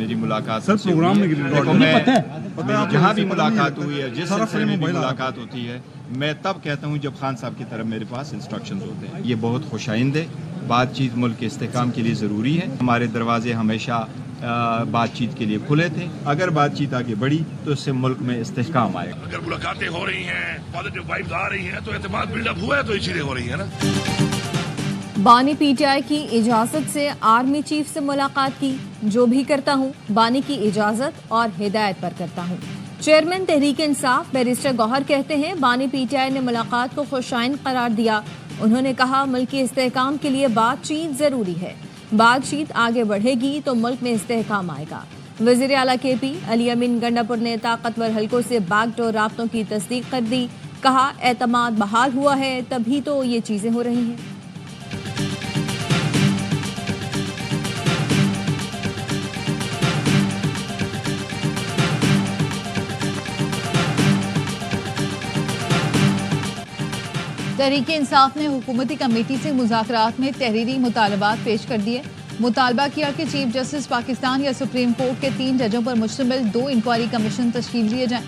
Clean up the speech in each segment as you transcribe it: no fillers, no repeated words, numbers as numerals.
मेरी मुलाकात sir programme में देखो, मैं जहाँ भी मुलाकात हुई है, जिस सिलसिले में भी मुलाकात होती है, मैं तब कहता हूँ जब खान साहब की तरफ मेरे पास इंस्ट्रक्शंस होते हैं। ये बहुत खुशाइंद है, बातचीत मुल्क के इस्तेहकाम के लिए ज़रूरी है। हमारे दरवाजे हमेशा बातचीत के लिए खुले थे। अगर बातचीत आगे बढ़ी तो इससे मुल्क में इस्तेहकाम आएगा। अगर मुलाकातें हो रही हैं, पॉजिटिव वाइब्स आ रही हैं, तो एतमाद बिल्डअप हुआ है, तो ये चीजें हो रही है ना। बानी पीटीआई की इजाजत से आर्मी चीफ से मुलाकात की। जो भी करता हूँ बानी की इजाजत और हिदायत पर करता हूँ। चेयरमैन तहरीक इंसाफ बैरिस्टर गौहर कहते हैं बानी पीटीआई ने मुलाकात को खुशाइन करार दिया। उन्होंने कहा मुल्क के इस्तेहकाम के लिए बातचीत जरूरी है। बातचीत आगे बढ़ेगी तो मुल्क में इस्तेहकाम आएगा। वजीर आला केपी अली अमीन गंडापुर ने ताकतवर हलकों से बैकडोर राब्तों की तस्दीक कर दी। कहा एतमाद बहाल हुआ है तभी तो ये चीजें हो रही हैं। तहरीक इंसाफ ने हुकूमती कमेटी से मुज़ाकरात में तहरीरी मुतालबात पेश कर दिए। मुतालबा किया कि चीफ जस्टिस पाकिस्तान या सुप्रीम कोर्ट के 3 जजों पर मुश्तमिल 2 इंक्वायरी कमीशन तश्कील दिए जाएं।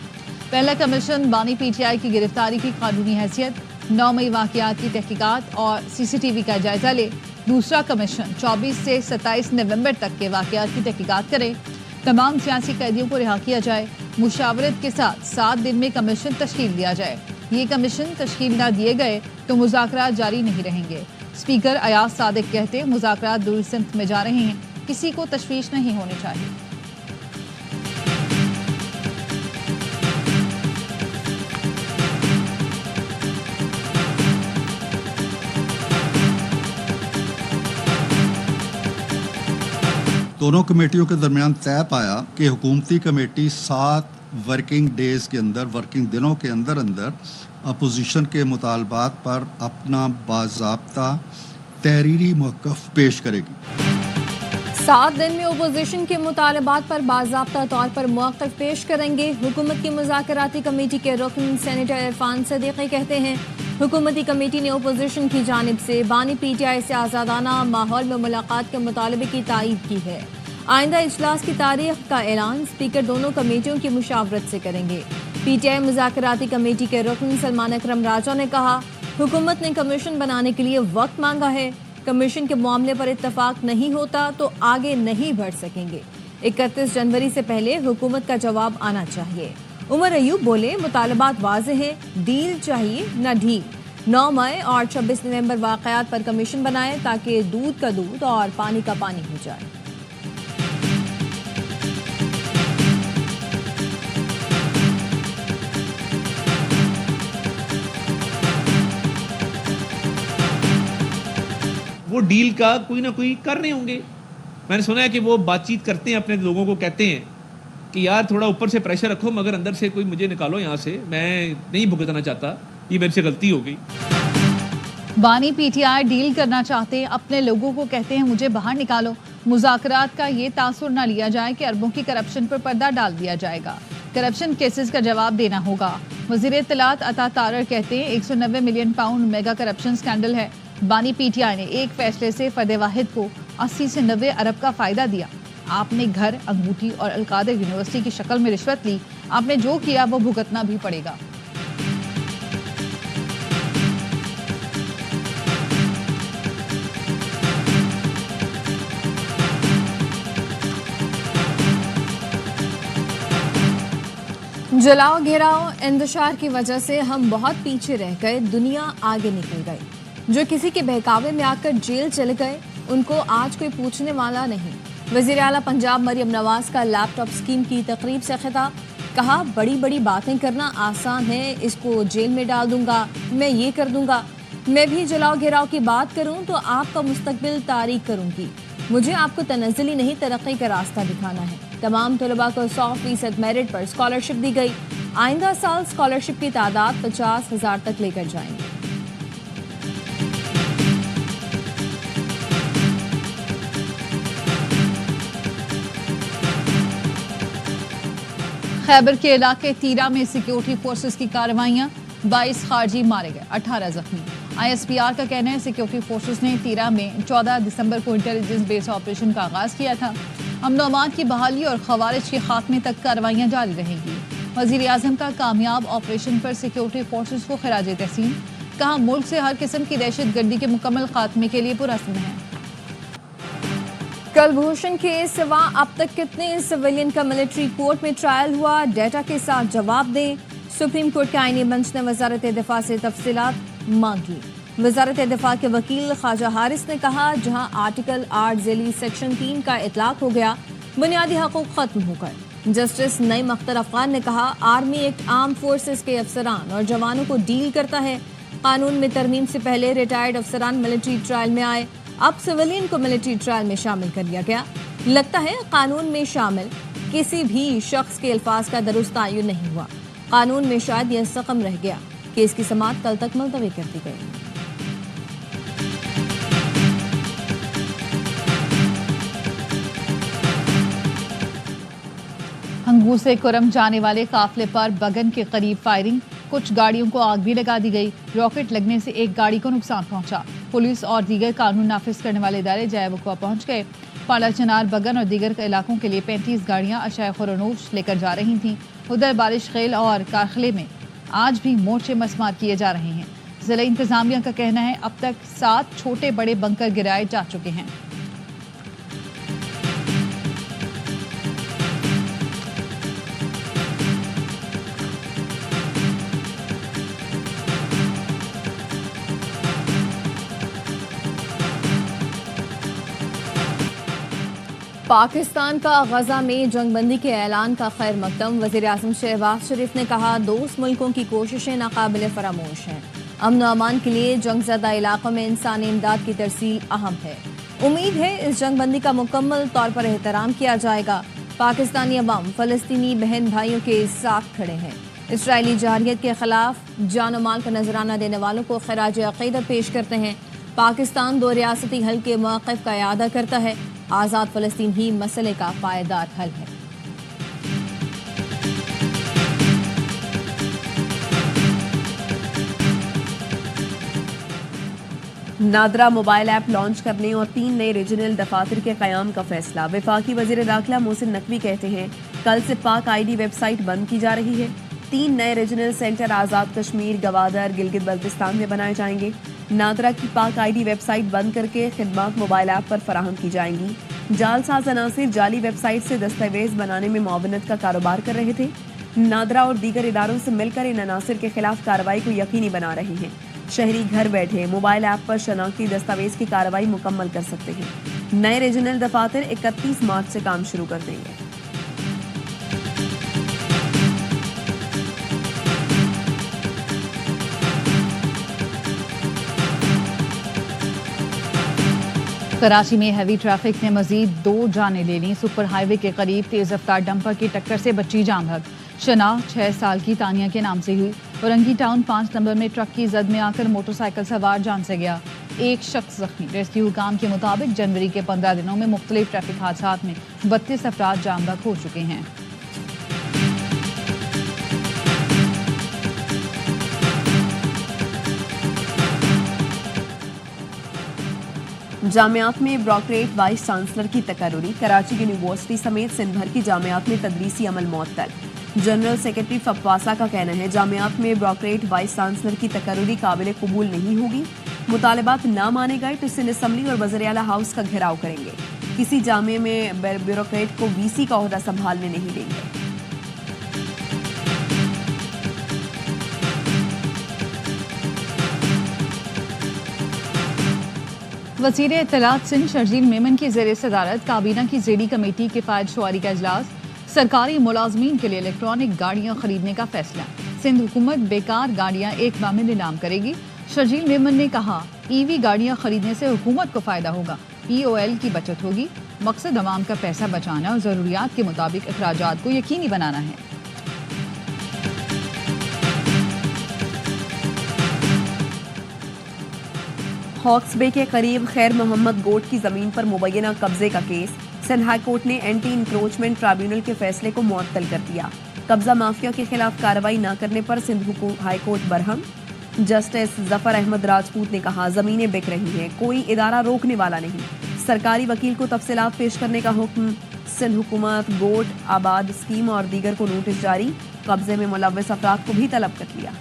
पहला कमीशन बानी पीटीआई की गिरफ्तारी की कानूनी हैसियत, 9 मई वाक़यात की तहकीकात और CCTV का जायजा ले। दूसरा कमीशन 24 से 27 नवंबर तक के वाक़यात की तहकीकात करे। तमाम सियासी कैदियों को रिहा किया जाए। मुशावरत के साथ 7 दिन में कमीशन तश्कील दिया जाए। ये कमीशन तश्कील न दिए गए तो मुज़ाकरात जारी नहीं रहेंगे। स्पीकर अयाज सादिक कहते मुज़ाकरात दुरुस्त सिमत में जा रहे हैं, किसी को तशवीश नहीं होनी चाहिए। दोनों कमेटियों के दरमियान तय पाया कि हुकूमती कमेटी 7 वर्किंग डेज के अंदर, वर्किंग दिनों के अंदर अंदर अपोजिशन के मुतालबात पर अपना बाज़ाब्ता तहरीरी मौक़िफ़ पेश करेगी। 7 दिन में अपोजिशन के मुतालबात पर बाज़ाब्ता तौर पर मौक़िफ़ पेश करेंगे। हुकूमत की मुज़ाकराती कमेटी के रुकन सेनेटर इरफान सदीक़ी कहते हैं हुकूमती कमेटी ने अपोजिशन की जानिब से बानी पीटीआई से आज़ादाना माहौल में मुलाकात के मुतालबे की तायीद की है। आइंदा इजलास की तारीख का ऐलान स्पीकर दोनों कमेटियों की मुशावरत से करेंगे। पीटीआई मुज़ाकराती कमेटी के रुकन सलमान अकरम राजा ने कहा हुकूमत ने कमीशन बनाने के लिए वक्त मांगा है। कमीशन के मामले पर इत्तफाक नहीं होता तो आगे नहीं बढ़ सकेंगे। 31 जनवरी से पहले हुकूमत का जवाब आना चाहिए। उमर अयूब बोले मुतालबात वाज़ेह है, डील चाहिए न ढील। 9 मई और 26 नवंबर वाक़यात पर कमीशन बनाए ताकि दूध का दूध और पानी का पानी हो जाए। वो डील का कोई ना कोई कर रहे होंगे। मैंने सुना है कि वो बातचीत करते हैं, अपने लोगों को कहते हैं कि यार थोड़ा ऊपर से प्रेशर रखो मगर अंदर से कोई मुझे निकालो यहाँ से, मैं नहीं भुगतना चाहता, ये मेरे से गलती हो गई। बानी पीटीआई डील करना चाहते हैं, अपने लोगों को कहते हैं मुझे बाहर निकालो। मुज़ाकरात का ये तासुर ना लिया जाए कि अरबों की करप्शन पर पर्दा डाल दिया जाएगा। करप्शन केसेस का जवाब देना होगा। वज़ीर इत्तलात अता तारर कहते हैं 190 million pound mega corruption scandal है। बानी पीटीआई ने एक फैसले से फर्द वाहिद को 80 से 90 अरब का फ़ायदा दिया। आपने घर, अंगूठी और अलकादर यूनिवर्सिटी की शक्ल में रिश्वत ली। आपने जो किया वो भुगतना भी पड़ेगा। जलाओ घेराव इंतशार की वजह से हम बहुत पीछे रह गए, दुनिया आगे निकल गई। जो किसी के बहकावे में आकर जेल चले गए उनको आज कोई पूछने वाला नहीं। वज़ीर आला पंजाब मरियम नवाज का लैपटॉप स्कीम की तकरीब से खिताब। कहा बड़ी बड़ी बातें करना आसान है, इसको जेल में डाल दूंगा, मैं ये कर दूंगा। मैं भी जलाओ घेराव की बात करूं तो आपका मुस्तकबिल तारीक करूंगी। मुझे आपको तनज़्ज़ुली नहीं तरक्की का रास्ता दिखाना है। तमाम तलबा को 100% मेरिट पर स्कॉलरशिप दी गई। आइंदा साल स्कॉलरशिप की तादाद 50,000 तक लेकर जाएंगे। खैबर के इलाके तीरा में सिक्योरिटी फोर्सेस की कार्रवाइयां, 22 खारजी मारे गए, 18 जख्मी। ISPR का कहना है सिक्योरिटी फोर्सेस ने तीरा में 14 दिसंबर को इंटेलिजेंस बेस्ड ऑपरेशन का आगाज किया था। अमन अमान की बहाली और खवारिज के खात्मे तक कार्रवाइयाँ जारी रहेंगी। वज़ीर आज़म का कामयाब ऑपरेशन पर सिक्योरिटी फोर्सेस को खिराज तहसीन, कहा मुल्क से हर किस्म की दहशत गर्दी के मुकम्मल खात्मे के लिए पुरअज़्म है। कलभूषण के सिवा अब तक कितने सिविलियन का मिलिट्री कोर्ट में ट्रायल हुआ, डेटा के साथ जवाब दें। सुप्रीम कोर्ट के आईनी बेंच ने वजारत दिफा से तफसीलात मांगी। वजारत दिफा के वकील ख्वाजा हारिस ने कहा, जहां आर्टिकल 8 ज़ेली सेक्शन 3 का इतलाक हो गया, बुनियादी हकूक खत्म हो गए। जस्टिस नईम अख्तर अफगान ने कहा, आर्मी एक्ट आर्म फोर्सेस के अफसरान और जवानों को डील करता है। कानून में तरमीम से पहले रिटायर्ड अफसरान मिलिट्री ट्रायल में आए, अब सिविलियन को मिलिट्री ट्रायल में शामिल कर लिया गया। लगता है कानून में शामिल किसी भी शख्स के अल्फाज का दुरुस्त तयन नहीं हुआ। कानून में शायद यह सकम रह गया। केस की समाअत कल तक मुलतवी कर दी गई। हंगू से कुरम जाने वाले काफिले पर बगन के करीब फायरिंग, कुछ गाड़ियों को आग भी लगा दी गई। रॉकेट लगने से एक गाड़ी को नुकसान पहुंचा। पुलिस और दीगर कानून नाफिज करने वाले इदारे जाए वक़्वा पहुंच गए। पाला चनार, बगन और दीगर इलाकों के लिए 35 गाड़ियां अशाए खुरनूश लेकर जा रही थीं। उधर बारिश खेल और कारखले में आज भी मोर्चे मसमार किए जा रहे हैं। जिला इंतजामिया का कहना है अब तक 7 छोटे बड़े बंकर गिराए जा चुके हैं। पाकिस्तान का गजा में जंगबंदी के ऐलान का खैर मकदम। वज़ीर आज़म शहबाज शरीफ ने कहा, दोस्त मुल्कों की कोशिशें नाकाबिल फरामोश हैं। अमन व अमान के लिए जंगज़दा इलाकों में इंसानी इमदाद की तरसील अहम है। उम्मीद है इस जंगबंदी का मुकम्मल तौर पर एहतराम किया जाएगा। पाकिस्तानी अवाम फ़लस्तीनी बहन भाइयों के साथ खड़े हैं। इसराइली जारहियत के खिलाफ जान माल का नजराना देने वालों को खिराज अक़ीदत पेश करते हैं। पाकिस्तान 2 रियासती हल के मौक़िफ़ का इआदा करता है। आज़ाद फ़लस्तीन ही मसले का पायदार हल है। नादरा मोबाइल ऐप लॉन्च करने और 3 नए रीजनल दफातर के क़याम का फैसला। वफाकी वज़ीर दाखिला मोहसिन नकवी कहते हैं, कल से पाक आईडी वेबसाइट बंद की जा रही है। 3 नए रीजनल सेंटर आज़ाद कश्मीर, गवादर, गिलगित बल्तिस्तान में बनाए जाएंगे। नादरा की पाक आईडी वेबसाइट बंद करके खिदमात मोबाइल ऐप पर फराहम की जाएंगी। जालसाज अनासिर जाली वेबसाइट से दस्तावेज बनाने में मुआवनत का कारोबार कर रहे थे। नादरा और दीगर इदारों से मिलकर इन अनासिर के खिलाफ कार्रवाई को यकीनी बना रहे हैं। शहरी घर बैठे मोबाइल ऐप पर शनाख्ती दस्तावेज की कार्रवाई मुकम्मल कर सकते हैं। नए रीजनल दफातर 31 मार्च से काम शुरू कर देंगे। कराची में हैवी ट्रैफिक ने मजीद 2 जानें ले ली। सुपर हाईवे के करीब तेज रफ्तार डंपर की टक्कर से बच्ची जान भग। शनाख्त 6 साल की तानिया के नाम से हुई। औरंगी टाउन 5 नंबर में ट्रक की जद में आकर मोटरसाइकिल सवार जान से गया। एक शख्स जख्मी। रेस्क्यू हुकाम के मुताबिक जनवरी के 15 दिनों में मुख्तलिफ ट्रैफिक हादसात में 32 अफराद जान भग हो चुके हैं। जामियात में ब्रोकरेट वाइस चांसलर की तकर्री। कराची यूनिवर्सिटी समेत सिंध भर की जामियात में तदरीसी अमल मुअत्तल। जनरल सेक्रेटरी फपवासा का कहना है, जामियात में ब्रोकरेट वाइस चांसलर की तकर्री काबिल कबूल नहीं होगी। मुतालबात ना माने गए तो सिंध असम्बली और वज़ीर आला हाउस का घेराव करेंगे। किसी जामिया में ब्यूरोक्रेट को वीसी का ओहदा संभालने नहीं देंगे। वज़ीर इत्तलात सिंध शर्जील मेमन की ज़ेर सदारत काबीना की ज़ेडी कमेटी के फ़ायद शुमारी का इजलास। सरकारी मुलाजमीन के लिए इलेक्ट्रॉनिक गाड़ियाँ खरीदने का फैसला। सिंध हुकूमत बेकार गाड़ियाँ एक माह में नीलाम करेगी। शर्जील मेमन ने कहा, ईवी गाड़ियाँ खरीदने से हुकूमत को फ़ायदा होगा, POL की बचत होगी। मकसद अवाम का पैसा बचाना और ज़रूरियात के मुताबिक अखराजात को यकीनी बनाना है। हॉक्स बे के करीब खैर मोहम्मद गोट की जमीन पर मुबैना कब्जे का केस। सिंध हाई कोर्ट ने एंटी इंक्रोचमेंट ट्राइब्यूनल के फैसले को मुअत्तल कर दिया। कब्जा माफिया के खिलाफ कार्रवाई न करने पर Sindh high court Barham. Justice Zafar Ahmad Rajput ने कहा, जमीनें बिक रही हैं, कोई इदारा रोकने वाला नहीं। सरकारी वकील को तफसीलात पेश करने का हुक्म। सिंध हुकूमत गोट आबाद स्कीम और दीगर को नोटिस जारी, कब्जे में मुलव्वस अफराद को भी तलब कर लिया।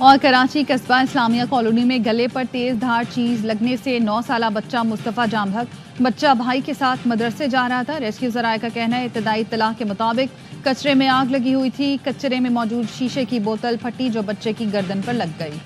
और कराची कस्बा इस्लामिया कॉलोनी में गले पर तेज धार चीज लगने से 9 साला बच्चा मुस्तफ़ा जामभग बच्चा भाई के साथ मदरसे जा रहा था। रेस्क्यू ज़राए का कहना है इब्तदाई इत्तलाह के मुताबिक कचरे में आग लगी हुई थी। कचरे में मौजूद शीशे की बोतल फटी जो बच्चे की गर्दन पर लग गई।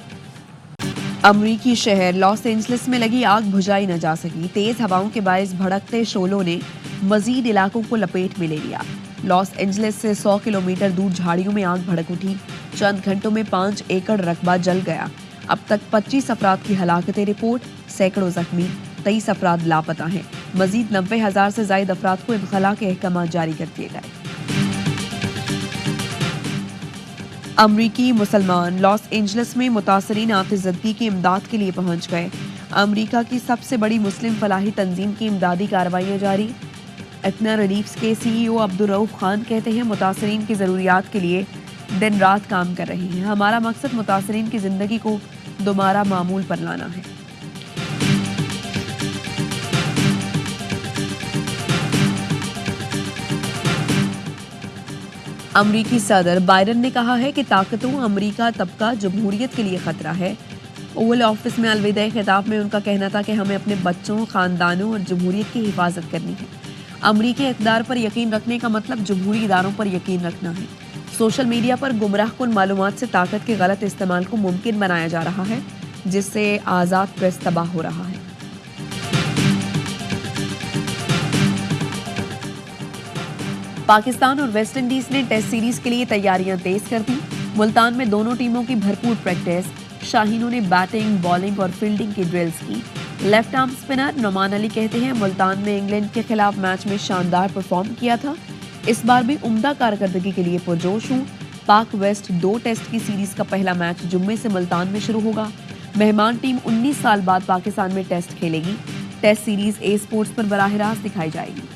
अमरीकी शहर लॉस एंजलिस में लगी आग बुझाई न जा सकी। तेज हवाओं के बायस भड़कते शोलों ने मजीद इलाकों को लपेट में ले लिया। लॉस एंजलिस से 100 किलोमीटर दूर झाड़ियों में आग भड़क उठी। चंद घंटों में 5 एकड़ रकबा जल गया। अब तक 25 अफराद की हलाकतें रिपोर्ट, सैकड़ों जख्मी, 23 अफराद लापता हैं। मजीद 90,000 से ज्यादा अफराद को इनखला के अहकाम जारी कर दिए गए। अमरीकी मुसलमान लॉस एंजलिस में मुतासरीन आतिशज़दगी की इमदाद के लिए पहुंच गए। अमरीका की सबसे बड़ी मुस्लिम फलाही तंजीम की इमदादी कार्रवाइयाँ जारी। इतना रिलीफ्स के CEO अब्दुल रऊफ खान कहते हैं मुतासरीन की ज़रूरियात के लिए दिन रात काम कर रही हैं। हमारा मकसद मुतासरीन की ज़िंदगी को दोबारा मामूल पर लाना है। अमरीकी सदर बाइडन ने कहा है कि ताकतों अमरीका तबका जमहूरियत के लिए खतरा है। ओवल ऑफिस में अलविदा खिताब में उनका कहना था कि हमें अपने बच्चों, खानदानों और जमहूरियत की हिफाजत करनी है। अमरीकी इक़्तिदार पर यकीन रखने का मतलब जमहूरी इदारों पर यकीन रखना है। सोशल मीडिया पर गुमराहकुन मालूमात से ताकत के गलत इस्तेमाल को मुमकिन बनाया जा रहा है, जिससे आज़ाद प्रेस तबाह हो रहा है। पाकिस्तान और वेस्ट इंडीज ने टेस्ट सीरीज के लिए तैयारियां तेज कर दी। मुल्तान में दोनों टीमों की भरपूर प्रैक्टिस। शाहीनों ने बैटिंग, बॉलिंग और फील्डिंग की ड्रिल्स की। Left arm spinner Noman Ali कहते हैं मुल्तान में इंग्लैंड के खिलाफ मैच में शानदार परफॉर्म किया था। इस बार भी उम्दा कारकर्दगी के लिए पुरजोश हूँ। पाक वेस्ट 2 टेस्ट की सीरीज का पहला मैच जुम्मे से मुल्तान में शुरू होगा। मेहमान टीम 19 साल बाद पाकिस्तान में टेस्ट खेलेगी। टेस्ट सीरीज ए स्पोर्ट्स पर बराह रास्त दिखाई जाएगी।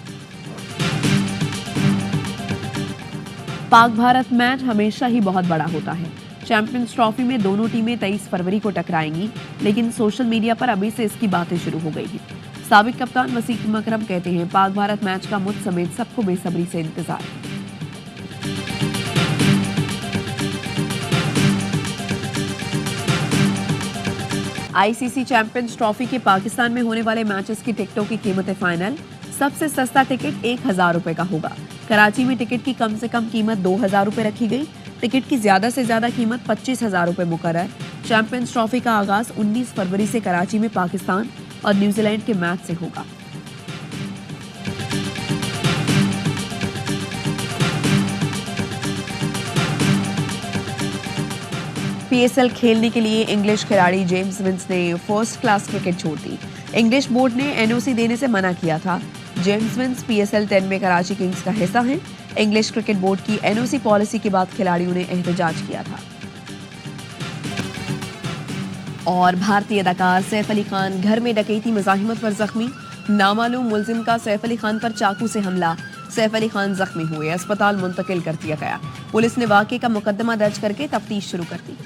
पाक भारत मैच हमेशा ही बहुत बड़ा होता है। चैंपियंस ट्रॉफी में दोनों टीमें 23 फरवरी को टकराएंगी, लेकिन सोशल मीडिया पर अभी से इसकी बातें शुरू हो गई हैं। साबिक कप्तान वसीम अकरम कहते हैं पाक भारत मैच का मुझ समेत सबको बेसब्री से इंतजार है। आईसीसी चैंपियंस ट्रॉफी के पाकिस्तान में होने वाले मैचेस की टिकटों की कीमतें फाइनल। सबसे सस्ता टिकट 1,000 रुपए का होगा। कराची में टिकट की कम से कम कीमत 2,000 रुपए रखी गई। टिकट की ज्यादा से ज्यादा कीमत 25,000 रुपए मुकर्रर। चैंपियंस ट्रॉफी का आगाज 19 फरवरी से कराची में पाकिस्तान और न्यूजीलैंड के मैच से होगा। पीएसएल खेलने के लिए इंग्लिश खिलाड़ी जेम्स विंस ने फर्स्ट क्लास क्रिकेट छोड़ दी। इंग्लिश बोर्ड ने एनओसी देने से मना किया था। जेम्स विंस पीएसएल 10 में कराची किंग्स का हिस्सा हैं। इंग्लिश क्रिकेट बोर्ड की एनओसी पॉलिसी के बाद खिलाड़ियों ने एहतजाज किया था। और भारतीय अदाकार सैफ अली खान घर में डकैती मुज़ाहिमत पर जख्मी। नामालूम मुलजिम का सैफ अली खान पर चाकू से हमला। सैफ अली खान जख्मी हुए, अस्पताल मुंतकिल कर दिया गया। पुलिस ने वाक़े का मुकदमा दर्ज करके तफ्तीश शुरू कर दी।